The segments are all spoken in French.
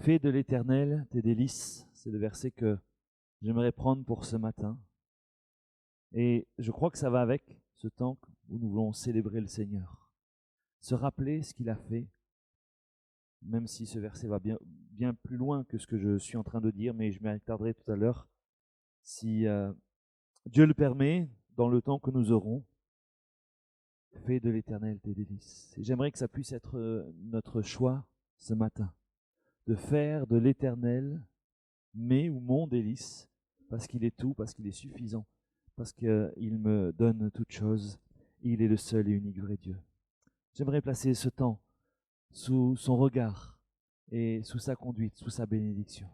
Fais de l'Éternel tes délices. C'est le verset que j'aimerais prendre pour ce matin. Et je crois que ça va avec ce temps où nous voulons célébrer le Seigneur. Se rappeler ce qu'il a fait, même si ce verset va bien plus loin que ce que je suis en train de dire, mais je m'y attarderai tout à l'heure. Si Dieu le permet, dans le temps que nous aurons, fais de l'Éternel tes délices. Et j'aimerais que ça puisse être notre choix ce matin, de faire de l'Éternel mes ou mon délice, parce qu'il est tout, parce qu'il est suffisant, parce qu'il me donne toutes choses. Il est le seul et unique vrai Dieu. J'aimerais placer ce temps sous son regard et sous sa conduite, sous sa bénédiction.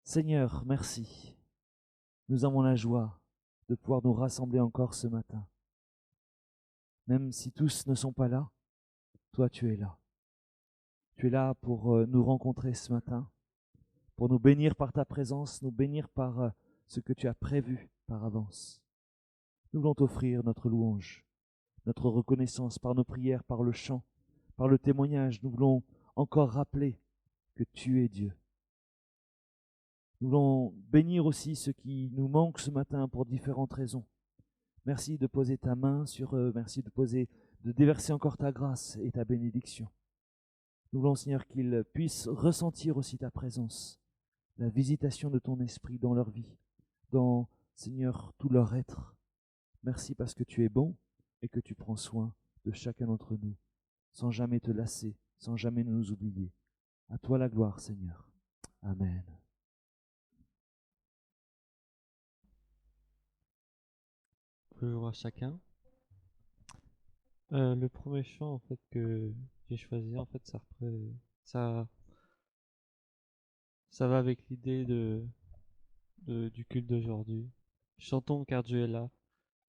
Seigneur, merci. Nous avons la joie de pouvoir nous rassembler encore ce matin. Même si tous ne sont pas là, toi tu es là. Tu es là pour nous rencontrer ce matin, pour nous bénir par ta présence, nous bénir par ce que tu as prévu par avance. Nous voulons t'offrir notre louange, notre reconnaissance par nos prières, par le chant, par le témoignage. Nous voulons encore rappeler que tu es Dieu. Nous voulons bénir aussi ceux qui nous manquent ce matin pour différentes raisons. Merci de poser ta main sur eux, merci de déverser encore ta grâce et ta bénédiction. Nous voulons, Seigneur, qu'ils puissent ressentir aussi ta présence, la visitation de ton esprit dans leur vie, dans, Seigneur, tout leur être. Merci parce que tu es bon et que tu prends soin de chacun d'entre nous, sans jamais te lasser, sans jamais nous oublier. À toi la gloire, Seigneur. Amen. Bonjour à chacun. Le premier chant en fait que j'ai choisi, en fait, ça va avec l'idée du culte d'aujourd'hui. Chantons car Dieu est là.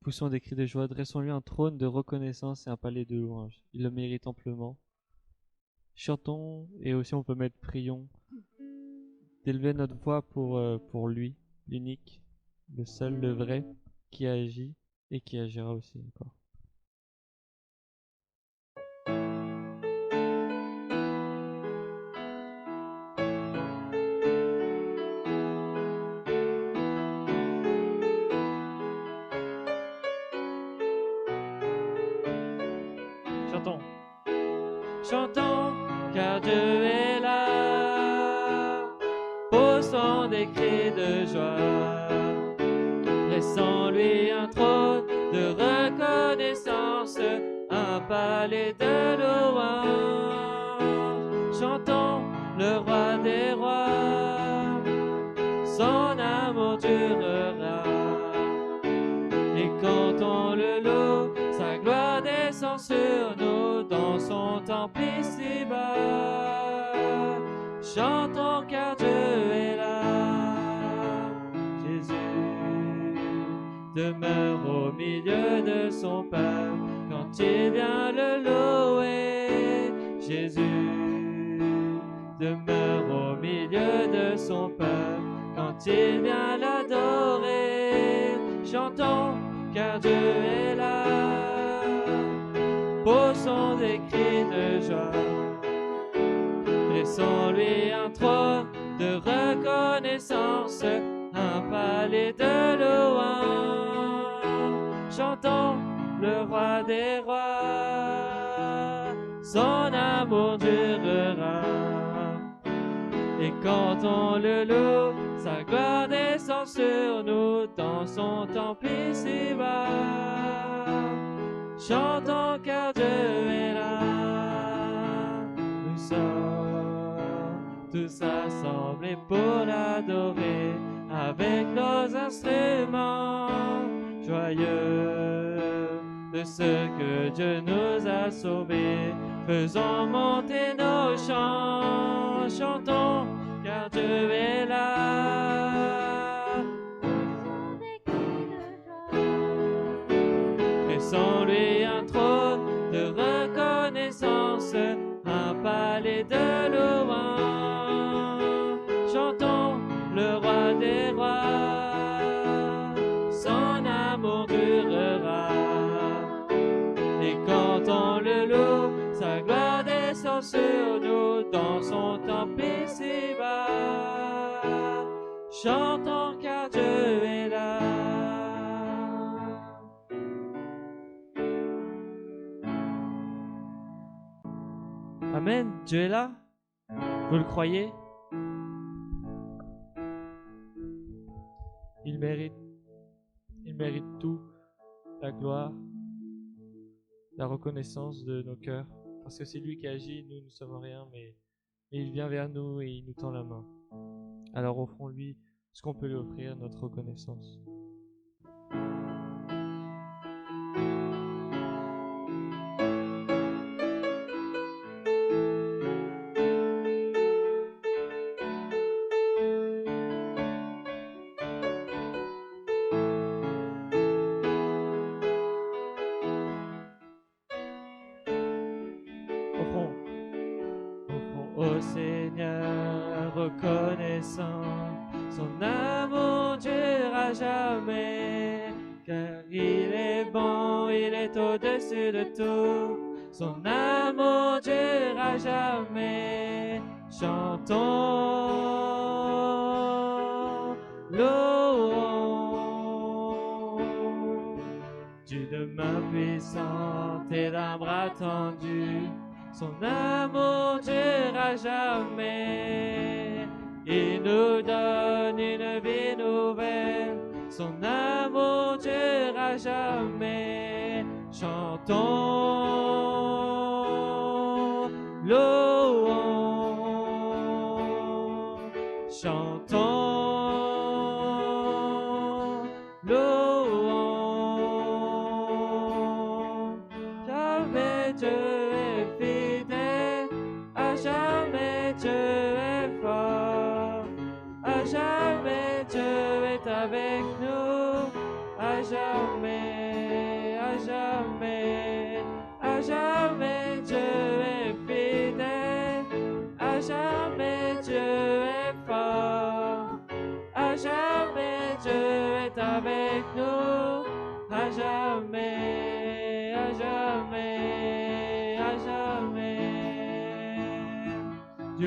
Poussons des cris de joie, dressons-lui un trône de reconnaissance et un palais de louange. Il le mérite amplement. Chantons et aussi on peut mettre prions, d'élever notre voix pour lui, l'unique, le seul, le vrai, qui agit et qui agira aussi encore. Chantons. Chantons, car Dieu est là, poussons des cris de joie, laissons-lui un trône de reconnaissance, un palais de louange. Chantons le roi des rois, son amour durera, et quand on le loue, sa gloire descend sur nous dans son temple ici-bas. Chantons car Dieu est là. Jésus demeure au milieu de son peuple quand il vient le louer. Jésus demeure au milieu de son peuple quand il vient l'adorer. Chantons car Dieu est là, poussons des cris de joie, dressons-lui un trône de reconnaissance, un palais de louange. Chantons le roi des rois, son amour durera, et quand on le loue, sa gloire descend sur nous dans son temple ici-bas. Chantons car Dieu est là. Nous sommes tous assemblés pour l'adorer avec nos instruments joyeux de ce que Dieu nous a sauvés. Faisons monter nos chants, chantons car Dieu est là. Dressons-lui un trône de reconnaissance, un palais de louange. Chantons le roi des rois, son amour durera, et quand on le loue, sa gloire descend sur nous dans son temps Amen, Dieu est là. Vous le croyez? Il mérite tout, la gloire, la reconnaissance de nos cœurs. Parce que c'est lui qui agit, nous ne sommes rien, mais il vient vers nous et il nous tend la main. Alors offrons-lui ce qu'on peut lui offrir, notre reconnaissance. Offrons au Seigneur reconnaissant, son amour durera jamais, car il est bon, il est au-dessus de tout, son amour durera jamais. Chantons, louons, Dieu de main puissante et d'un bras tendu, son amour durera jamais. Il nous donne une vie nouvelle, son amour durera jamais. Chantons, louons, chantons, louons. Jamais Dieu est fidèle, à jamais Dieu est fort, à jamais Dieu est avec nous, à jamais, à jamais, à jamais Dieu est fidèle, à jamais Dieu est fort, à jamais Dieu est avec nous, à jamais, à jamais, à jamais. Du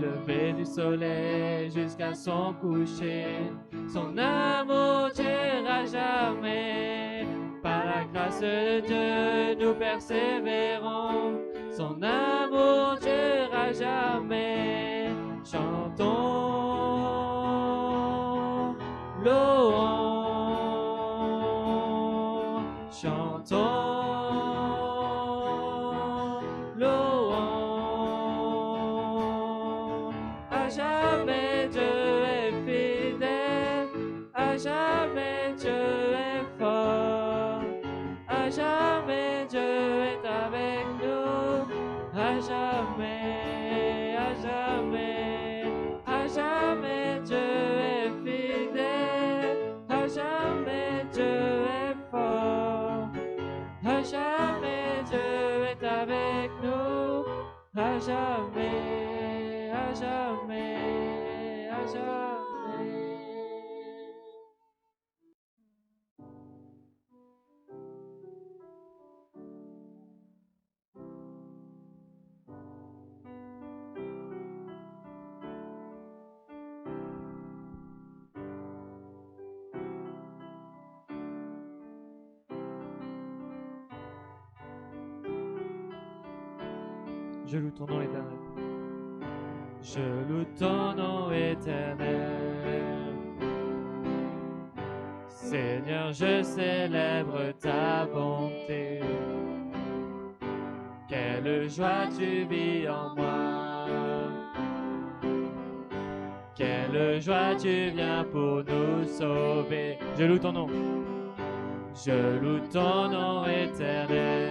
lever du soleil jusqu'à son coucher, son amour durera jamais. Par la grâce de Dieu, nous persévérons, son amour durera jamais. Chantons, louons, chantons, louons. À jamais Dieu est fidèle, à jamais Dieu est fort, à jamais Dieu est avec nous, à jamais, à jamais, à jamais Dieu est fidèle, à jamais Dieu est fort, à jamais Dieu est avec nous, à jamais, à jamais, à jamais. Je loue ton nom éternel. Je loue ton nom éternel. Seigneur, je célèbre ta bonté. Quelle joie tu vis en moi. Quelle joie tu viens pour nous sauver. Je loue ton nom. Je loue ton nom éternel.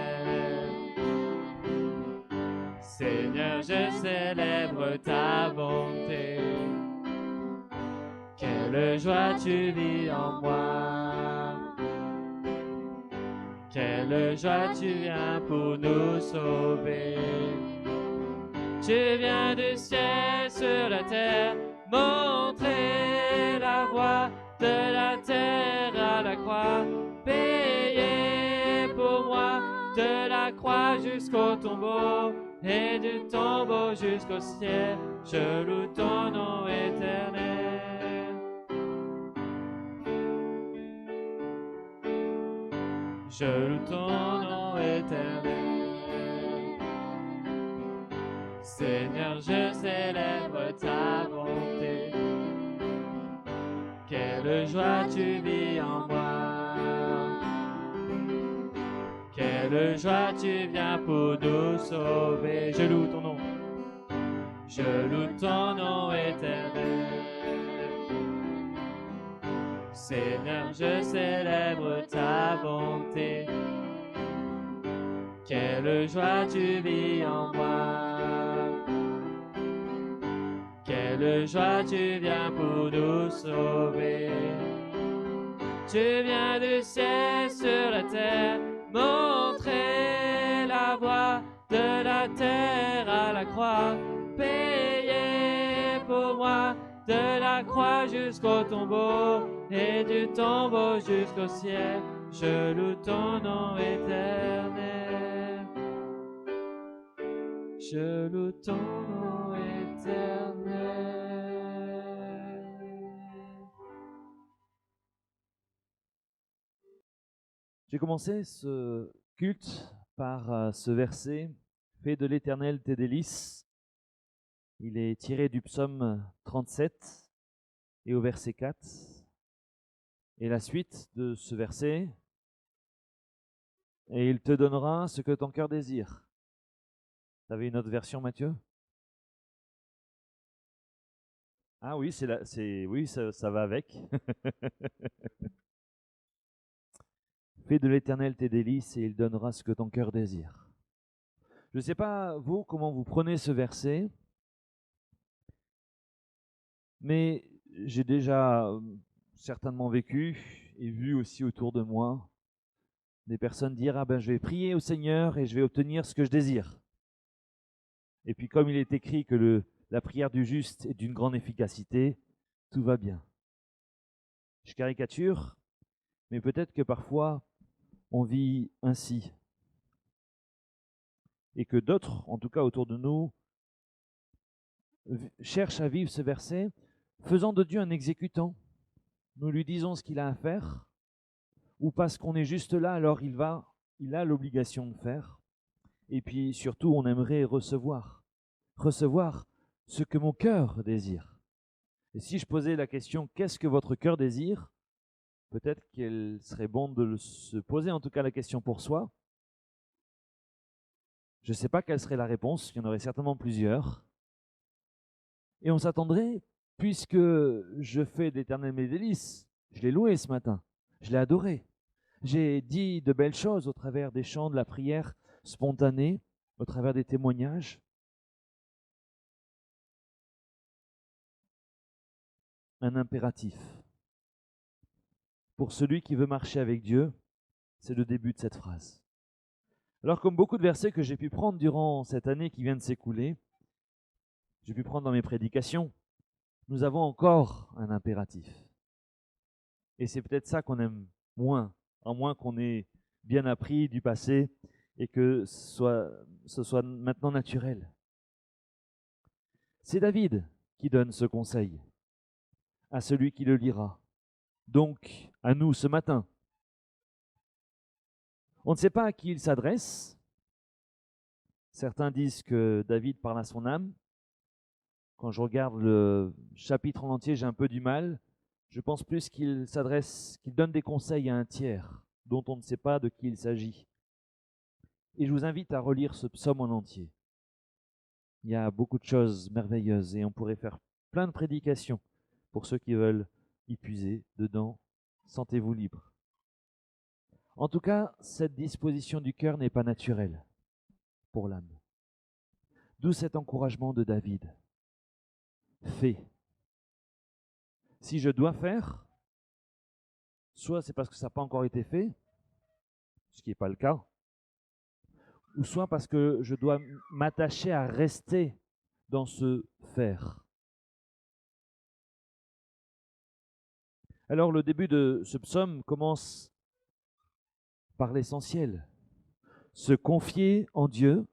Seigneur, je célèbre ta bonté. Quelle joie tu vis en moi. Quelle joie tu viens pour nous sauver. Tu viens du ciel sur la terre, montrer la voie de la terre à la croix. Payer pour moi de la croix jusqu'au tombeau et du tombeau jusqu'au ciel. Je loue ton nom éternel. Je loue ton nom éternel. Seigneur, je célèbre ta bonté. Quelle joie tu vis en moi. Quelle joie tu viens pour nous sauver. Je loue ton nom. Je loue ton nom éternel. Seigneur, je célèbre ta bonté. Quelle joie tu vis en moi. Quelle joie tu viens pour nous sauver. Tu viens du ciel sur la terre, montrer la voie de la terre à la croix, payer pour moi de la croix jusqu'au tombeau et du tombeau jusqu'au ciel. Je loue ton nom éternel. Je loue ton nom éternel. J'ai commencé ce culte par ce verset « Fais de l'Éternel tes délices ». Il est tiré du psaume 37 et au verset 4. Et la suite de ce verset « Et il te donnera ce que ton cœur désire ». Tu avais une autre version, Matthieu? Ah oui, oui, ça va avec. Fais de l'Éternel tes délices et il donnera ce que ton cœur désire. Je ne sais pas, vous, comment vous prenez ce verset, mais j'ai déjà certainement vécu et vu aussi autour de moi des personnes dire « Ah ben, je vais prier au Seigneur et je vais obtenir ce que je désire. » Et puis comme il est écrit que la prière du juste est d'une grande efficacité, tout va bien. Je caricature, mais peut-être que parfois on vit ainsi. Et que d'autres, en tout cas autour de nous, cherchent à vivre ce verset, faisant de Dieu un exécutant. Nous lui disons ce qu'il a à faire, ou parce qu'on est juste là, alors il a l'obligation de faire. Et puis surtout, on aimerait recevoir ce que mon cœur désire. Et si je posais la question, qu'est-ce que votre cœur désire? Peut-être qu'il serait bon de se poser en tout cas la question pour soi. Je ne sais pas quelle serait la réponse, il y en aurait certainement plusieurs. Et on s'attendrait, puisque je fais d'Éternel mes délices, je l'ai loué ce matin, je l'ai adoré. J'ai dit de belles choses au travers des chants, de la prière spontanée, au travers des témoignages. Un impératif. Pour celui qui veut marcher avec Dieu, c'est le début de cette phrase. Alors, comme beaucoup de versets que j'ai pu prendre durant cette année qui vient de s'écouler, j'ai pu prendre dans mes prédications, nous avons encore un impératif. Et c'est peut-être ça qu'on aime moins, à moins qu'on ait bien appris du passé et que ce soit maintenant naturel. C'est David qui donne ce conseil à celui qui le lira. Donc, à nous ce matin. On ne sait pas à qui il s'adresse. Certains disent que David parle à son âme. Quand je regarde le chapitre en entier, j'ai un peu du mal. Je pense plus qu'il donne des conseils à un tiers, dont on ne sait pas de qui il s'agit. Et je vous invite à relire ce psaume en entier. Il y a beaucoup de choses merveilleuses et on pourrait faire plein de prédications pour ceux qui veulent y puiser dedans. Sentez-vous libre. En tout cas, cette disposition du cœur n'est pas naturelle pour l'âme. D'où cet encouragement de David. Fais. Si je dois faire, soit c'est parce que ça n'a pas encore été fait, ce qui n'est pas le cas, ou soit parce que je dois m'attacher à rester dans ce faire. Alors le début de ce psaume commence par l'essentiel. Se confier en Dieu,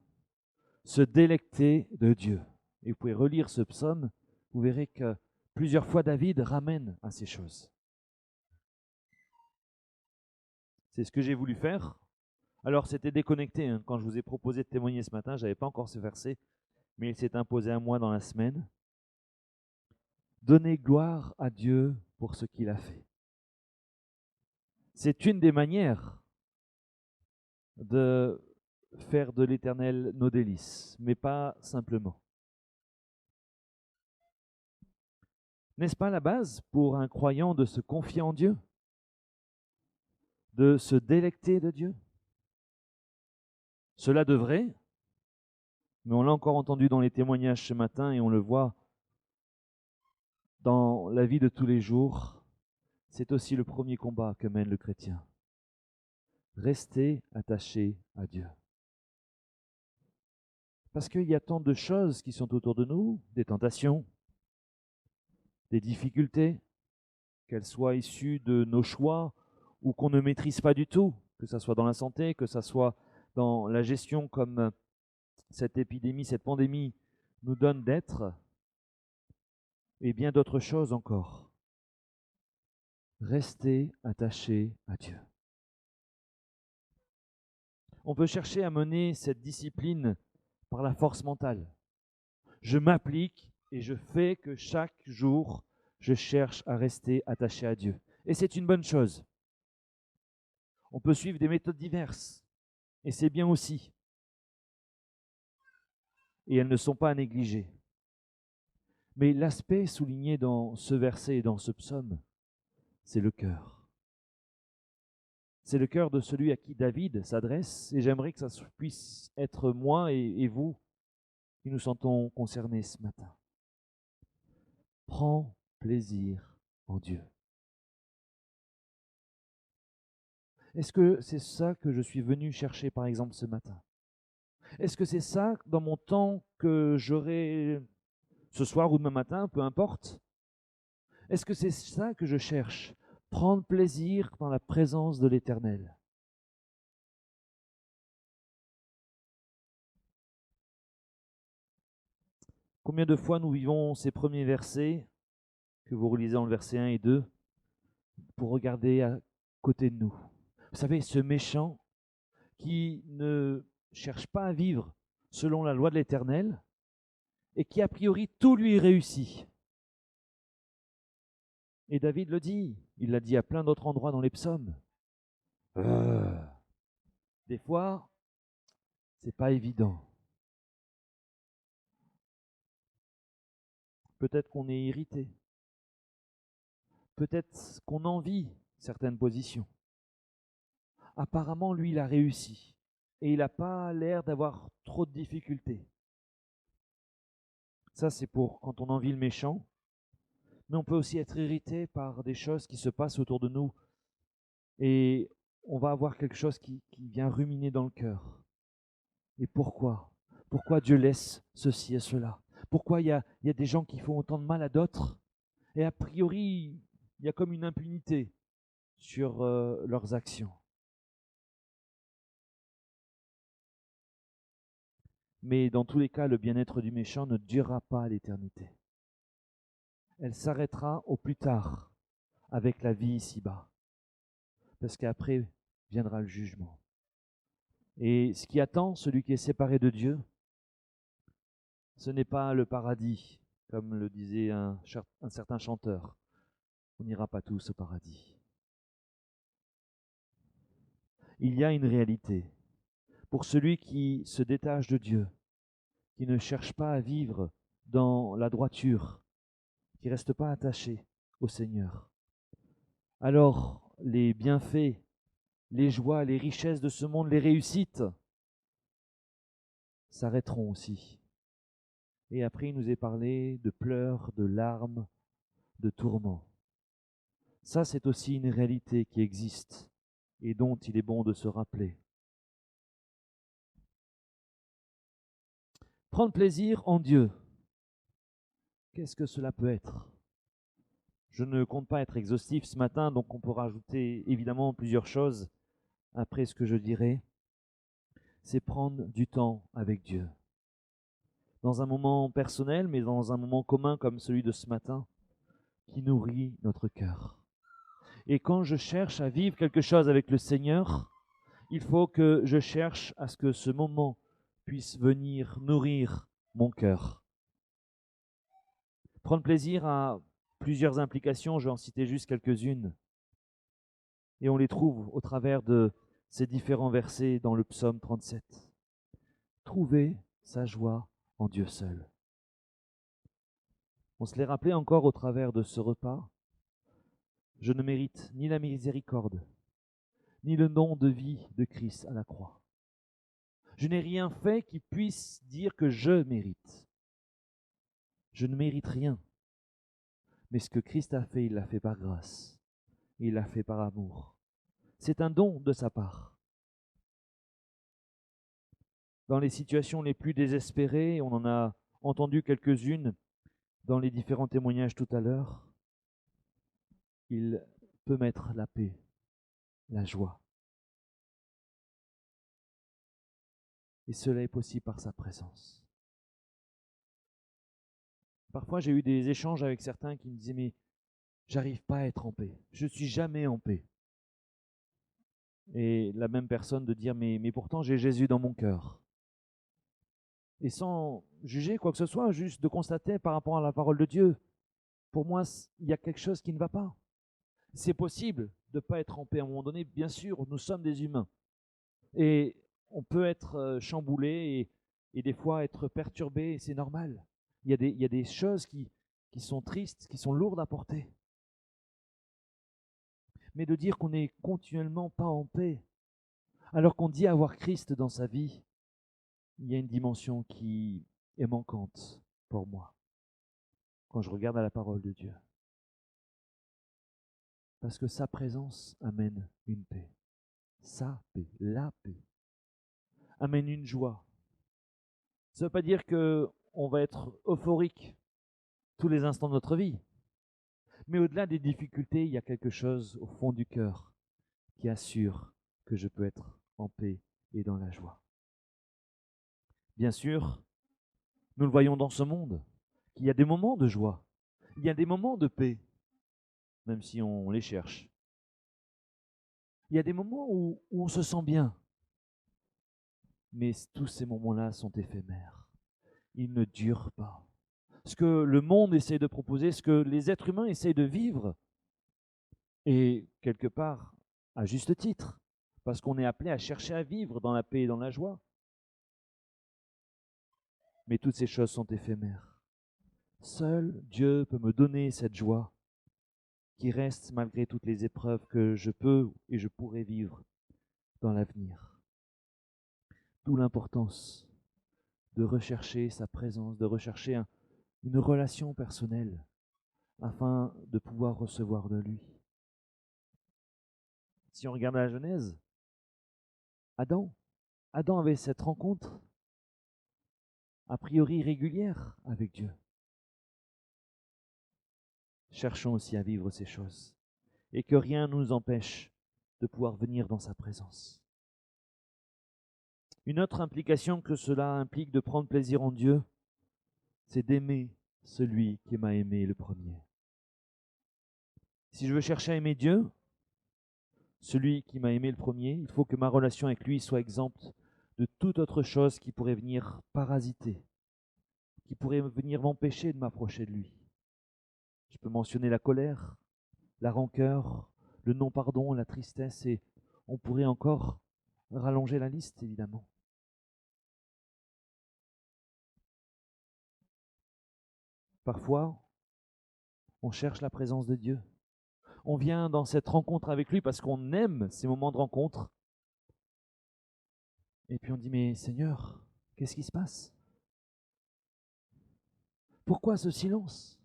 se délecter de Dieu. Et vous pouvez relire ce psaume, vous verrez que plusieurs fois David ramène à ces choses. C'est ce que j'ai voulu faire. Alors c'était déconnecté, hein. Quand je vous ai proposé de témoigner ce matin, je n'avais pas encore ce verset. mais il s'est imposé à moi dans la semaine. Donnez gloire à Dieu pour ce qu'il a fait. C'est une des manières de faire de l'Éternel nos délices, mais pas simplement. N'est-ce pas la base pour un croyant de se confier en Dieu, de se délecter de Dieu? Cela devrait, mais on l'a encore entendu dans les témoignages ce matin et on le voit dans la vie de tous les jours, c'est aussi le premier combat que mène le chrétien. Rester attaché à Dieu. Parce qu'il y a tant de choses qui sont autour de nous, des tentations, des difficultés, qu'elles soient issues de nos choix ou qu'on ne maîtrise pas du tout, que ce soit dans la santé, que ce soit dans la gestion comme cette épidémie, cette pandémie nous donne d'être, et bien d'autres choses encore. Restez attaché à Dieu. On peut chercher à mener cette discipline par la force mentale. Je m'applique et je fais que chaque jour, je cherche à rester attaché à Dieu. Et c'est une bonne chose. On peut suivre des méthodes diverses, et c'est bien aussi. Et elles ne sont pas à négliger. Mais l'aspect souligné dans ce verset et dans ce psaume, c'est le cœur. C'est le cœur de celui à qui David s'adresse, et j'aimerais que ça puisse être moi et vous qui nous sentons concernés ce matin. Prends plaisir en Dieu. Est-ce que c'est ça que je suis venu chercher, par exemple, ce matin? Est-ce que c'est ça, dans mon temps que j'aurai ce soir ou demain matin, peu importe? Est-ce que c'est ça que je cherche? Prendre plaisir dans la présence de l'Éternel. Combien de fois nous vivons ces premiers versets, que vous relisez dans le verset 1 et 2, pour regarder à côté de nous? Vous savez, ce méchant qui ne cherche pas à vivre selon la loi de l'Éternel et qui a priori tout lui réussit. Et David le dit, il l'a dit à plein d'autres endroits dans les psaumes. Des fois, c'est pas évident. Peut-être qu'on est irrité. Peut-être qu'on envie certaines positions. Apparemment, lui, il a réussi. Et il n'a pas l'air d'avoir trop de difficultés. Ça, c'est pour quand on envie le méchant. Mais on peut aussi être irrité par des choses qui se passent autour de nous. Et on va avoir quelque chose qui vient ruminer dans le cœur. Et pourquoi? Pourquoi Dieu laisse ceci et cela? Pourquoi il y a des gens qui font autant de mal à d'autres? Et a priori, il y a comme une impunité sur leurs actions. Mais dans tous les cas, le bien-être du méchant ne durera pas à l'éternité. Elle s'arrêtera au plus tard avec la vie ici-bas. Parce qu'après viendra le jugement. Et ce qui attend celui qui est séparé de Dieu, ce n'est pas le paradis, comme le disait un certain chanteur. On n'ira pas tous au paradis. Il y a une réalité. Pour celui qui se détache de Dieu, qui ne cherche pas à vivre dans la droiture, qui ne reste pas attaché au Seigneur, alors les bienfaits, les joies, les richesses de ce monde, les réussites s'arrêteront aussi. Et après, il nous est parlé de pleurs, de larmes, de tourments. Ça, c'est aussi une réalité qui existe et dont il est bon de se rappeler. Prendre plaisir en Dieu. Qu'est-ce que cela peut être? Je ne compte pas être exhaustif ce matin, donc on peut rajouter évidemment plusieurs choses après ce que je dirai. C'est prendre du temps avec Dieu. Dans un moment personnel, mais dans un moment commun comme celui de ce matin, qui nourrit notre cœur. Et quand je cherche à vivre quelque chose avec le Seigneur, il faut que je cherche à ce que ce moment puisse venir nourrir mon cœur. Prendre plaisir a plusieurs implications, je vais en citer juste quelques-unes. Et on les trouve au travers de ces différents versets dans le psaume 37. Trouver sa joie en Dieu seul. On se l'est rappelé encore au travers de ce repas. Je ne mérite ni la miséricorde, ni le nom de vie de Christ à la croix. Je n'ai rien fait qui puisse dire que je mérite. Je ne mérite rien. Mais ce que Christ a fait, il l'a fait par grâce. Il l'a fait par amour. C'est un don de sa part. Dans les situations les plus désespérées, on en a entendu quelques-unes dans les différents témoignages tout à l'heure, il peut mettre la paix, la joie. Et cela est possible par sa présence. Parfois, j'ai eu des échanges avec certains qui me disaient « Mais j'arrive pas à être en paix. Je ne suis jamais en paix. » Et la même personne de dire « Mais pourtant, j'ai Jésus dans mon cœur. » Et sans juger quoi que ce soit, juste de constater par rapport à la parole de Dieu, pour moi, il y a quelque chose qui ne va pas. C'est possible de ne pas être en paix à un moment donné. Bien sûr, nous sommes des humains. Et on peut être chamboulé et des fois être perturbé, et c'est normal. Il y a des choses qui sont tristes, qui sont lourdes à porter. Mais de dire qu'on n'est continuellement pas en paix, alors qu'on dit avoir Christ dans sa vie, il y a une dimension qui est manquante pour moi quand je regarde à la parole de Dieu. Parce que sa présence amène une paix. Sa paix, la paix, amène une joie. Ça ne veut pas dire qu'on va être euphorique tous les instants de notre vie. Mais au-delà des difficultés, il y a quelque chose au fond du cœur qui assure que je peux être en paix et dans la joie. Bien sûr, nous le voyons dans ce monde, qu'il y a des moments de joie, il y a des moments de paix, même si on les cherche. Il y a des moments où on se sent bien, mais tous ces moments-là sont éphémères. Ils ne durent pas. Ce que le monde essaie de proposer, ce que les êtres humains essayent de vivre, et quelque part, à juste titre, parce qu'on est appelé à chercher à vivre dans la paix et dans la joie. Mais toutes ces choses sont éphémères. Seul Dieu peut me donner cette joie qui reste malgré toutes les épreuves que je peux et je pourrai vivre dans l'avenir. D'où l'importance de rechercher sa présence, de rechercher une relation personnelle afin de pouvoir recevoir de lui. Si on regarde la Genèse, Adam avait cette rencontre a priori régulière avec Dieu. Cherchons aussi à vivre ces choses et que rien ne nous empêche de pouvoir venir dans sa présence. Une autre implication que cela implique de prendre plaisir en Dieu, c'est d'aimer celui qui m'a aimé le premier. Si je veux chercher à aimer Dieu, celui qui m'a aimé le premier, il faut que ma relation avec lui soit exempte de toute autre chose qui pourrait venir parasiter, qui pourrait venir m'empêcher de m'approcher de lui. Je peux mentionner la colère, la rancœur, le non-pardon, la tristesse, et on pourrait encore rallonger la liste, évidemment. Parfois, on cherche la présence de Dieu. On vient dans cette rencontre avec lui parce qu'on aime ces moments de rencontre. Et puis on dit, mais Seigneur, qu'est-ce qui se passe? Pourquoi ce silence?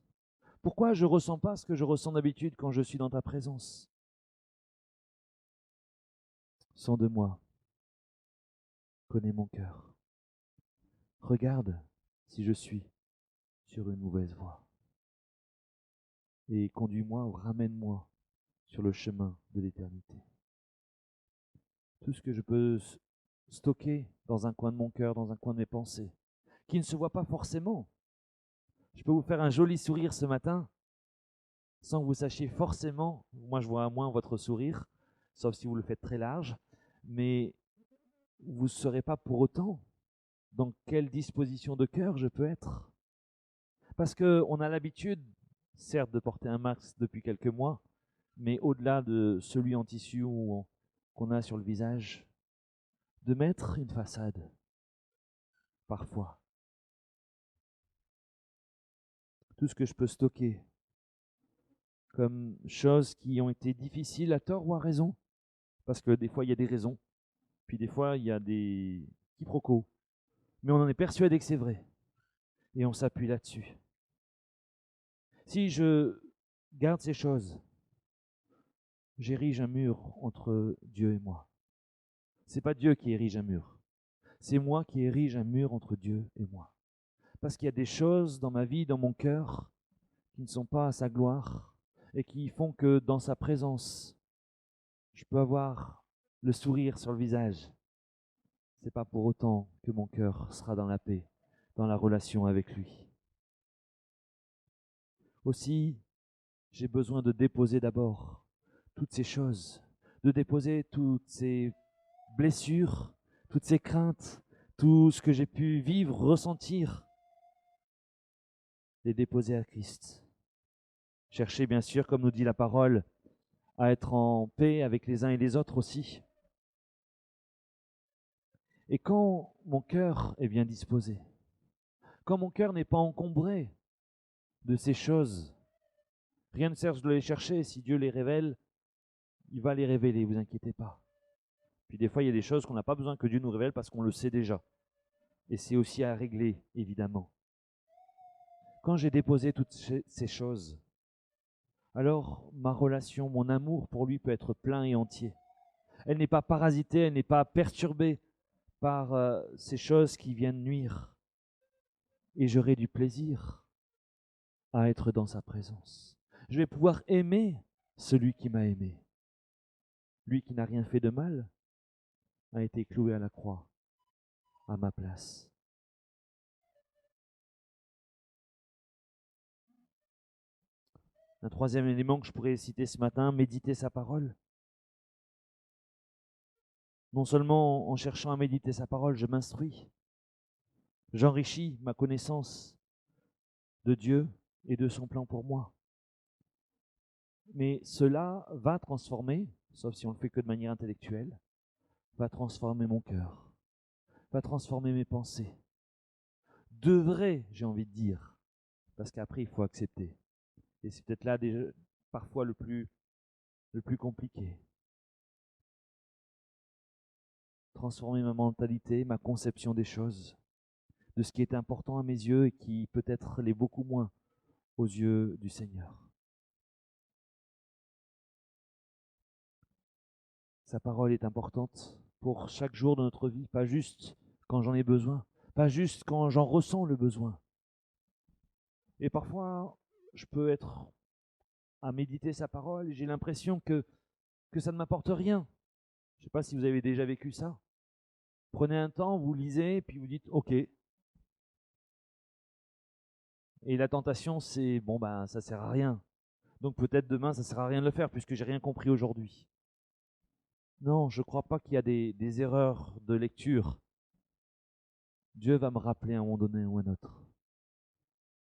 Pourquoi je ne ressens pas ce que je ressens d'habitude quand je suis dans ta présence? Sonde moi, connais mon cœur. Regarde si je suis sur une mauvaise voie. Et conduis-moi ou ramène-moi sur le chemin de l'éternité. Tout ce que je peux stocker dans un coin de mon cœur, dans un coin de mes pensées, qui ne se voit pas forcément. Je peux vous faire un joli sourire ce matin, sans que vous sachiez forcément, moi je vois à moins votre sourire, sauf si vous le faites très large, mais vous ne saurez pas pour autant dans quelle disposition de cœur je peux être. Parce qu'on a l'habitude, certes, de porter un masque depuis quelques mois, mais au-delà de celui en tissu qu'on a sur le visage, de mettre une façade, parfois. Tout ce que je peux stocker comme choses qui ont été difficiles à tort ou à raison, parce que des fois il y a des raisons, puis des fois il y a des quiproquos, mais on en est persuadé que c'est vrai, et on s'appuie là-dessus. Si je garde ces choses, j'érige un mur entre Dieu et moi. C'est pas Dieu qui érige un mur, c'est moi qui érige un mur entre Dieu et moi. Parce qu'il y a des choses dans ma vie, dans mon cœur, qui ne sont pas à sa gloire, et qui font que dans sa présence, je peux avoir le sourire sur le visage. C'est pas pour autant que mon cœur sera dans la paix, dans la relation avec lui. Aussi, j'ai besoin de déposer d'abord toutes ces choses, de déposer toutes ces blessures, toutes ces craintes, tout ce que j'ai pu vivre, ressentir, les déposer à Christ. Chercher, bien sûr, comme nous dit la parole, à être en paix avec les uns et les autres aussi. Et quand mon cœur est bien disposé, quand mon cœur n'est pas encombré de ces choses, rien ne sert de les chercher. Si Dieu les révèle, il va les révéler, vous inquiétez pas. Puis des fois, il y a des choses qu'on n'a pas besoin que Dieu nous révèle parce qu'on le sait déjà. Et c'est aussi à régler, évidemment. Quand j'ai déposé toutes ces choses, alors ma relation, mon amour pour lui peut être plein et entier. Elle n'est pas parasitée, elle n'est pas perturbée par ces choses qui viennent nuire. Et j'aurai du plaisir à être dans sa présence. Je vais pouvoir aimer celui qui m'a aimé. Lui qui n'a rien fait de mal a été cloué à la croix à ma place. Un troisième élément que je pourrais citer ce matin, méditer sa parole. Non seulement en cherchant à méditer sa parole, je m'instruis, j'enrichis ma connaissance de Dieu et de son plan pour moi. Mais cela va transformer, sauf si on le fait que de manière intellectuelle, va transformer mon cœur, va transformer mes pensées. Devrait, j'ai envie de dire, parce qu'après il faut accepter. Et c'est peut-être là déjà, parfois le plus compliqué. Transformer ma mentalité, ma conception des choses, de ce qui est important à mes yeux et qui peut-être l'est beaucoup moins aux yeux du Seigneur. Sa parole est importante pour chaque jour de notre vie, pas juste quand j'en ai besoin, pas juste quand j'en ressens le besoin. Et parfois, je peux être à méditer sa parole et j'ai l'impression que ça ne m'apporte rien. Je ne sais pas si vous avez déjà vécu ça. Prenez un temps, vous lisez, puis vous dites OK. Et la tentation, c'est bon, ben, ça sert à rien. Donc peut-être demain, ça sert à rien de le faire puisque j'ai rien compris aujourd'hui. Non, je ne crois pas qu'il y a des erreurs de lecture. Dieu va me rappeler à un moment donné ou à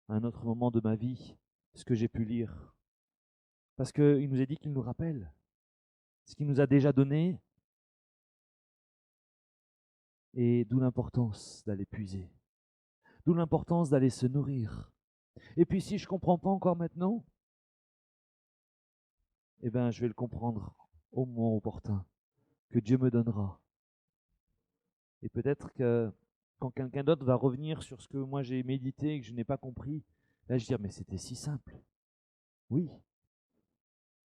un autre moment de ma vie, ce que j'ai pu lire. Parce qu'il nous a dit qu'il nous rappelle ce qu'il nous a déjà donné, et d'où l'importance d'aller puiser, d'où l'importance d'aller se nourrir. Et puis si je ne comprends pas encore maintenant, eh ben, je vais le comprendre au moment opportun, que Dieu me donnera. Et peut-être que quand quelqu'un d'autre va revenir sur ce que moi j'ai médité et que je n'ai pas compris, là je vais dire, mais c'était si simple. Oui.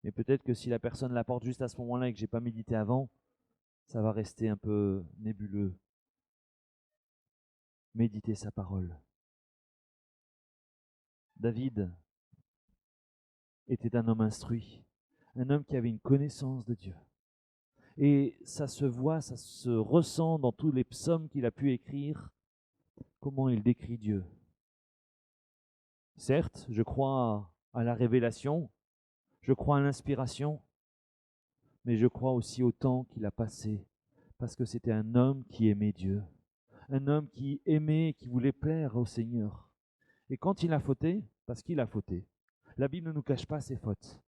Mais peut-être que si la personne l'apporte juste à ce moment-là et que je n'ai pas médité avant, ça va rester un peu nébuleux. Méditer sa parole. David était un homme instruit, un homme qui avait une connaissance de Dieu. Et ça se voit, ça se ressent dans tous les psaumes qu'il a pu écrire, comment il décrit Dieu. Certes, je crois à la révélation, je crois à l'inspiration, mais je crois aussi au temps qu'il a passé, parce que c'était un homme qui aimait Dieu, un homme qui aimait, qui voulait plaire au Seigneur. Et quand il a fauté, parce qu'il a fauté, la Bible ne nous cache pas ses fautes.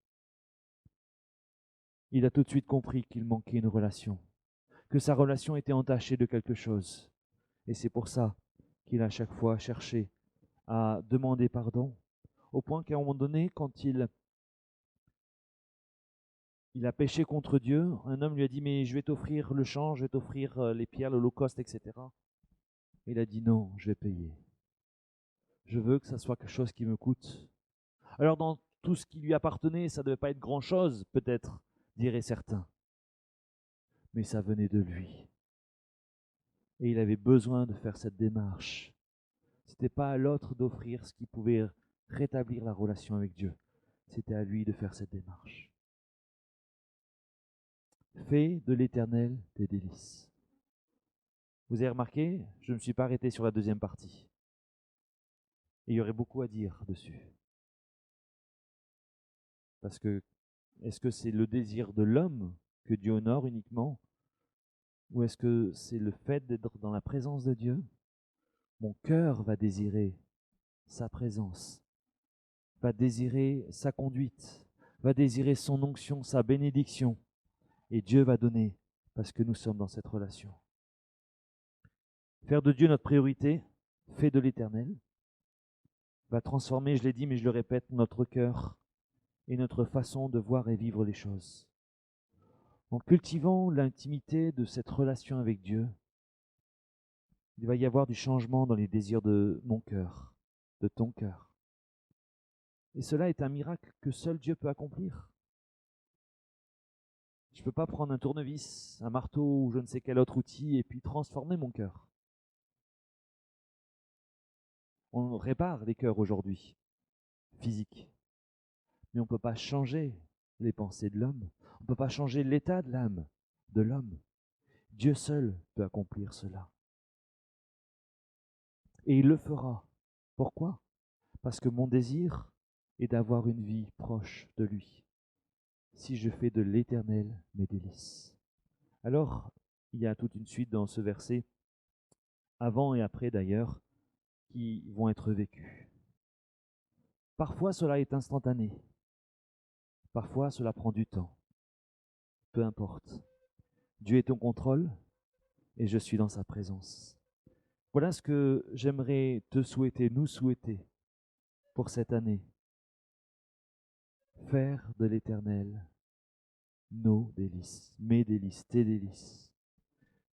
Il a tout de suite compris qu'il manquait une relation, que sa relation était entachée de quelque chose. Et c'est pour ça qu'il a à chaque fois cherché à demander pardon, au point qu'à un moment donné, quand il a péché contre Dieu, un homme lui a dit, mais je vais t'offrir le champ, je vais t'offrir les pierres, l'holocauste, etc. Il a dit, non, je vais payer. Je veux que ça soit quelque chose qui me coûte. Alors dans tout ce qui lui appartenait, ça ne devait pas être grand-chose, peut-être, diraient certains. Mais ça venait de lui. Et il avait besoin de faire cette démarche. Ce n'était pas à l'autre d'offrir ce qui pouvait rétablir la relation avec Dieu. C'était à lui de faire cette démarche. Fais de l'Éternel tes délices. Vous avez remarqué, je ne me suis pas arrêté sur la deuxième partie. Et il y aurait beaucoup à dire dessus. Parce que, est-ce que c'est le désir de l'homme que Dieu honore uniquement? Ou est-ce que c'est le fait d'être dans la présence de Dieu? Mon cœur va désirer sa présence, va désirer sa conduite, va désirer son onction, sa bénédiction. Et Dieu va donner parce que nous sommes dans cette relation. Faire de Dieu notre priorité, fait de l'Éternel, va transformer, je l'ai dit mais je le répète, notre cœur et notre façon de voir et vivre les choses. En cultivant l'intimité de cette relation avec Dieu, il va y avoir du changement dans les désirs de mon cœur, de ton cœur. Et cela est un miracle que seul Dieu peut accomplir. Je ne peux pas prendre un tournevis, un marteau ou je ne sais quel autre outil et puis transformer mon cœur. On répare les cœurs aujourd'hui, physiques. Mais on ne peut pas changer les pensées de l'homme. On ne peut pas changer l'état de l'âme de l'homme. Dieu seul peut accomplir cela. Et il le fera. Pourquoi? Parce que mon désir est d'avoir une vie proche de lui. Si je fais de l'Éternel mes délices. Alors, il y a toute une suite dans ce verset, avant et après d'ailleurs, qui vont être vécus. Parfois cela est instantané, parfois cela prend du temps. Peu importe. Dieu est au contrôle et je suis dans sa présence. Voilà ce que j'aimerais te souhaiter, nous souhaiter pour cette année. Faire de l'Éternel nos délices, mes délices, tes délices.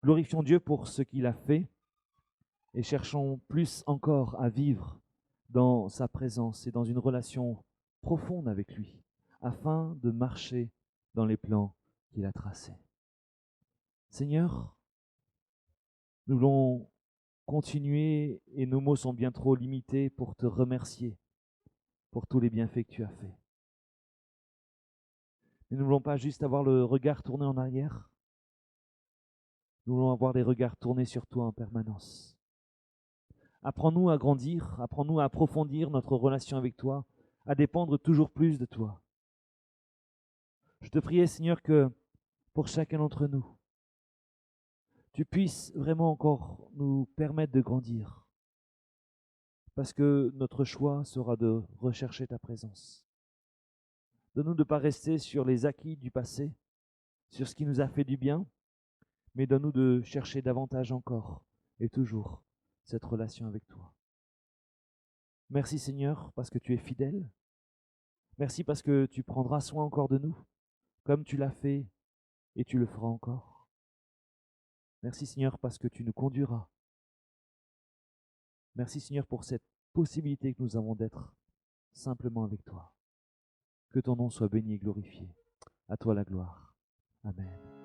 Glorifions Dieu pour ce qu'il a fait et cherchons plus encore à vivre dans sa présence et dans une relation profonde avec lui, afin de marcher dans les plans qu'il a tracés. Seigneur, nous voulons continuer, et nos mots sont bien trop limités pour te remercier pour tous les bienfaits que tu as faits. Mais nous ne voulons pas juste avoir le regard tourné en arrière, nous voulons avoir des regards tournés sur toi en permanence. Apprends-nous à grandir, apprends-nous à approfondir notre relation avec toi, à dépendre toujours plus de toi. Je te prie, Seigneur, que pour chacun d'entre nous, tu puisses vraiment encore nous permettre de grandir, parce que notre choix sera de rechercher ta présence. Donne-nous de ne pas rester sur les acquis du passé, sur ce qui nous a fait du bien, mais donne-nous de chercher davantage encore et toujours cette relation avec toi. Merci Seigneur parce que tu es fidèle. Merci parce que tu prendras soin encore de nous, comme tu l'as fait et tu le feras encore. Merci Seigneur parce que tu nous conduiras. Merci Seigneur pour cette possibilité que nous avons d'être simplement avec toi. Que ton nom soit béni et glorifié. À toi la gloire. Amen.